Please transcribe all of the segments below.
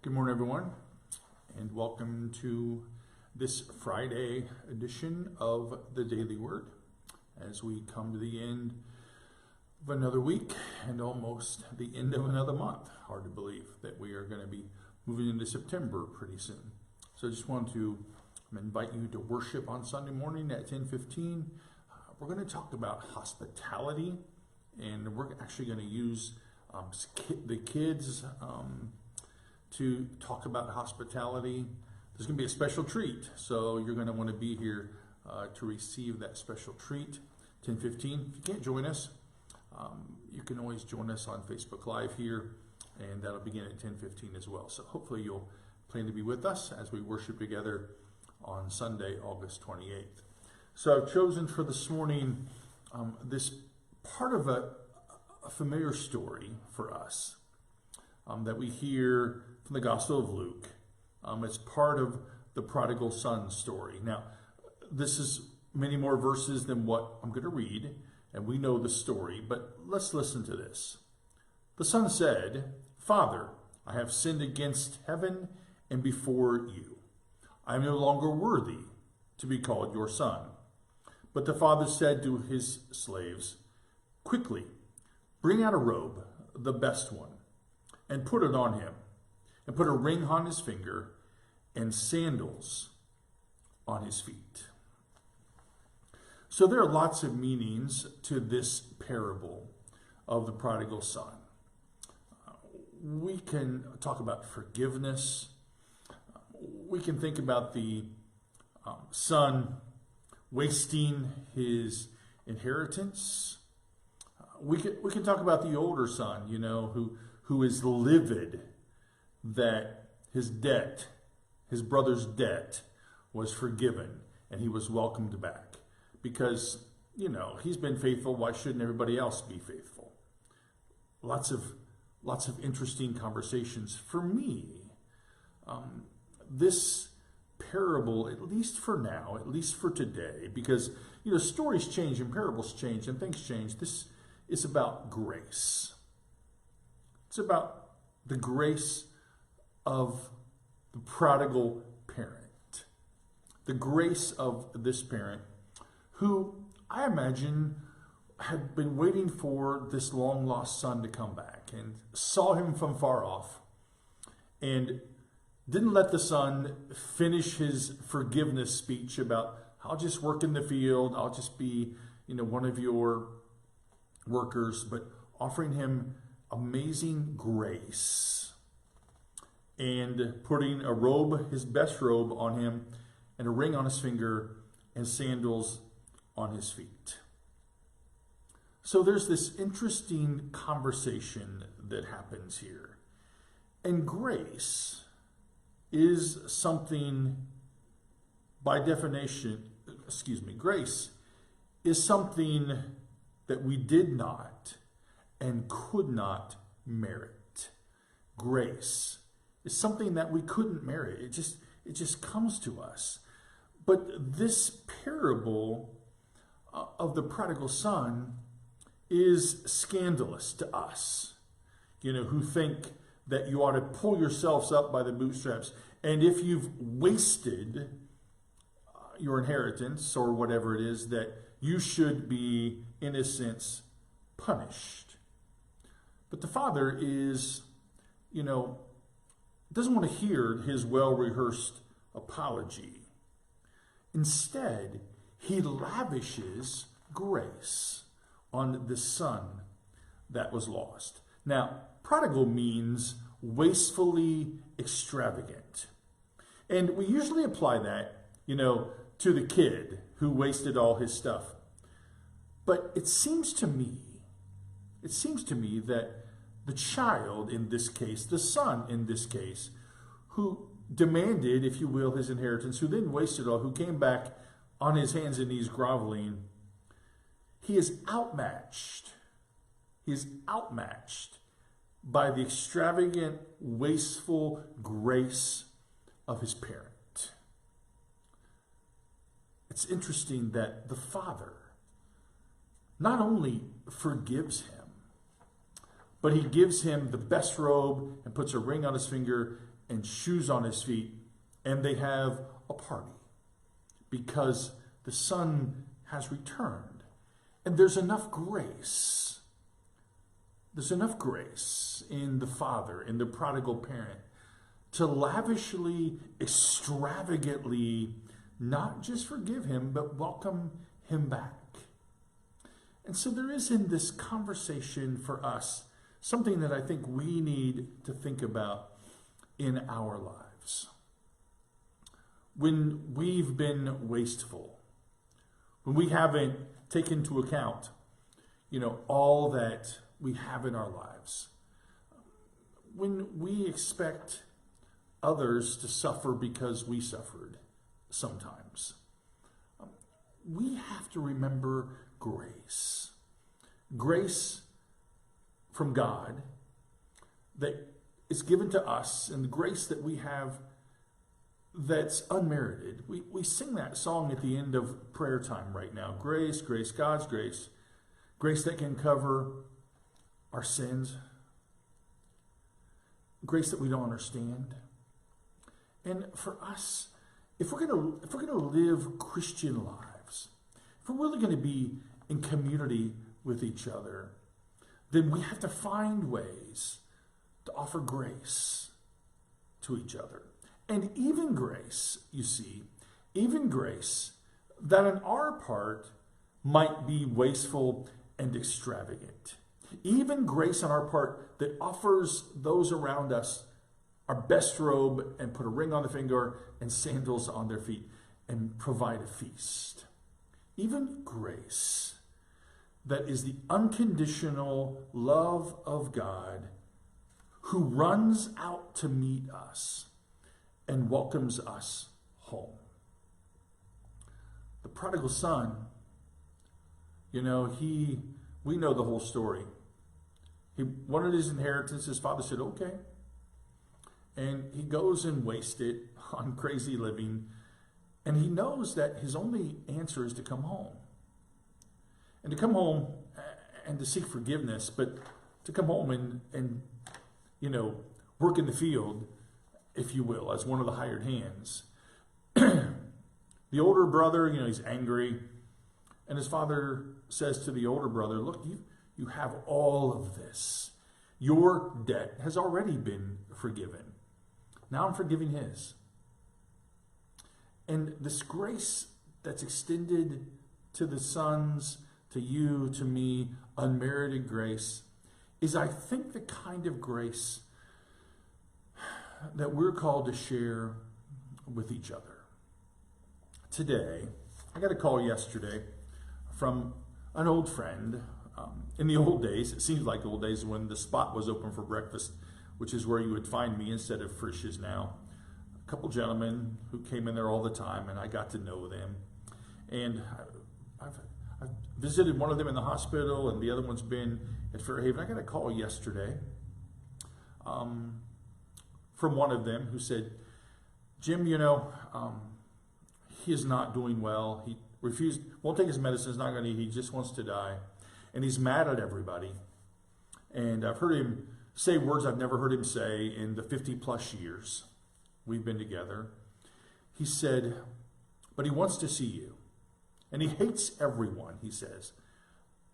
Good morning, everyone, and welcome to this Friday edition of the Daily Word as we come to the end of another week and almost the end of another month. Hard to believe that we are going to be moving into September pretty soon. So I just want to invite you to worship on Sunday morning at 10:15. We're going to talk about hospitality, and we're actually going to use the kids to talk about hospitality. There's going to be a special treat, so you're going to want to be here to receive that special treat. 10:15. If you can't join us, you can always join us on Facebook Live here, and that'll begin at 10:15 as well. So hopefully you'll plan to be with us as we worship together on Sunday, August 28th. So I've chosen for this morning this part of a familiar story for us that we hear from the Gospel of Luke. It's part of the prodigal son story. Now, this is many more verses than what I'm going to read, and we know the story, but let's listen to this. The son said, "Father, I have sinned against heaven and before you. I am no longer worthy to be called your son." But the father said to his slaves, "Quickly, bring out a robe, the best one, and put it on him, and put a ring on his finger and sandals on his feet." So there are lots of meanings to this parable of the prodigal son. We can talk about forgiveness. We can think about the son wasting his inheritance. We can talk about the older son, who is livid that his debt, his brother's debt, was forgiven and he was welcomed back. Because, he's been faithful, why shouldn't everybody else be faithful? Lots of interesting conversations. For me, this parable, at least for now, at least for today, because, stories change and parables change and things change. This is about grace. It's about the grace of the prodigal parent. The grace of this parent who, I imagine, had been waiting for this long lost son to come back and saw him from far off and didn't let the son finish his forgiveness speech about, "I'll just work in the field, I'll just be, one of your workers," but offering him amazing grace and putting a robe, his best robe, on him, and a ring on his finger and sandals on his feet. So there's this interesting conversation that happens here. And grace is something, by definition, grace is something that we did not and could not merit. Grace is something that we couldn't merit. It just comes to us. But this parable of the prodigal son is scandalous to us, who think that you ought to pull yourselves up by the bootstraps. And if you've wasted your inheritance or whatever it is, that you should be, in a sense, punished. But the father is, doesn't want to hear his well-rehearsed apology. Instead, he lavishes grace on the son that was lost. Now, prodigal means wastefully extravagant. And we usually apply that, to the kid who wasted all his stuff. But it seems to me that the child in this case, the son in this case, who demanded, if you will, his inheritance, who then wasted all, who came back on his hands and knees groveling, he is outmatched. He is outmatched by the extravagant, wasteful grace of his parent. It's interesting that the father not only forgives him, but he gives him the best robe and puts a ring on his finger and shoes on his feet, and they have a party because the son has returned. And there's enough grace. There's enough grace in the father, in the prodigal parent, to lavishly, extravagantly, not just forgive him, but welcome him back. And so there is in this conversation for us something that I think we need to think about in our lives. When we've been wasteful, when we haven't taken into account, all that we have in our lives, when we expect others to suffer because we suffered sometimes, we have to remember grace. Grace from God that is given to us, and the grace that we have that's unmerited. We sing that song at the end of prayer time right now. Grace, grace, God's grace. Grace that can cover our sins. Grace that we don't understand. And for us, if we're gonna live Christian lives, if we're really gonna be in community with each other, then we have to find ways to offer grace to each other. And even grace, you see, even grace that on our part might be wasteful and extravagant. Even grace on our part that offers those around us our best robe and put a ring on the finger and sandals on their feet and provide a feast. Even grace that is the unconditional love of God who runs out to meet us and welcomes us home. The prodigal son, we know the whole story. He wanted his inheritance. His father said, okay. And he goes and wastes it on crazy living. And he knows that his only answer is to come home. And to come home and to seek forgiveness, but to come home and work in the field, if you will, as one of the hired hands. The older brother, he's angry. And his father says to the older brother, look, you have all of this. Your debt has already been forgiven. Now I'm forgiving his. And this grace that's extended to the sons, to you, to me, unmerited grace, is, I think, the kind of grace that we're called to share with each other. Today, I got a call yesterday from an old friend. In the old days, it seems like old days when the spot was open for breakfast, which is where you would find me instead of Frisch's now. A couple gentlemen who came in there all the time, and I got to know them. And I've visited one of them in the hospital, and the other one's been at Fairhaven. I got a call yesterday from one of them who said, Jim, he is not doing well. He won't take his medicine, he's not going to eat, he just wants to die. And he's mad at everybody. And I've heard him say words I've never heard him say in the 50 plus years we've been together. He said, but he wants to see you. And he hates everyone, he says,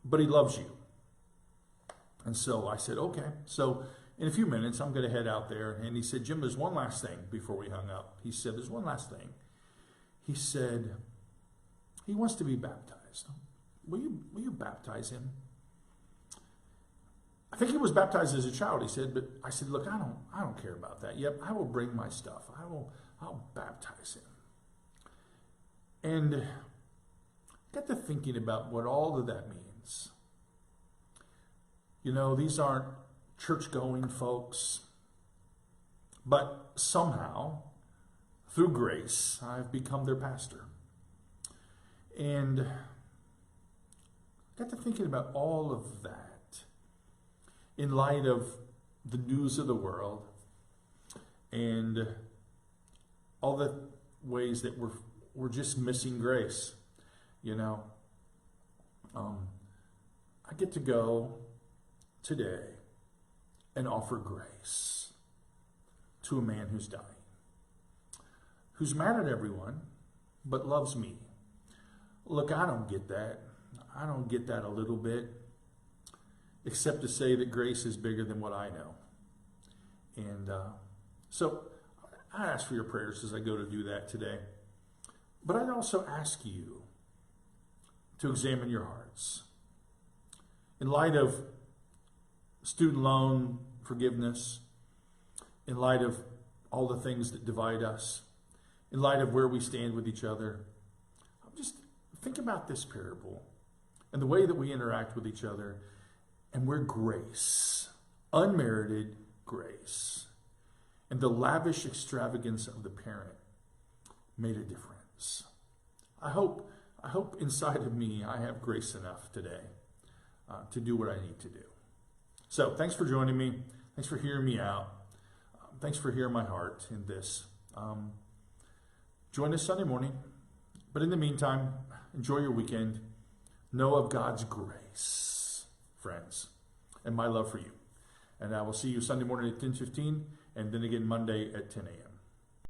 but he loves you. And so I said, okay. So in a few minutes, I'm going to head out there. And he said, Jim, there's one last thing before we hung up. He said, there's one last thing. He said, he wants to be baptized. Will you baptize him? I think he was baptized as a child, he said, but I said, look, I don't care about that. Yep, I will bring my stuff. I'll baptize him. And I got to thinking about what all of that means. These aren't church-going folks, but somehow, through grace, I've become their pastor. And I got to thinking about all of that in light of the news of the world and all the ways that we're just missing grace. I get to go today and offer grace to a man who's dying, who's mad at everyone, but loves me. Look, I don't get that. I don't get that a little bit, except to say that grace is bigger than what I know. And so I ask for your prayers as I go to do that today. But I'd also ask you to examine your hearts. In light of student loan forgiveness, in light of all the things that divide us, in light of where we stand with each other, just think about this parable and the way that we interact with each other, and where grace, unmerited grace, and the lavish extravagance of the parent made a difference. I hope inside of me I have grace enough today to do what I need to do. So thanks for joining me. Thanks for hearing me out. Thanks for hearing my heart in this. Join us Sunday morning. But in the meantime, enjoy your weekend. Know of God's grace, friends, and my love for you. And I will see you Sunday morning at 10:15, and then again Monday at 10 a.m.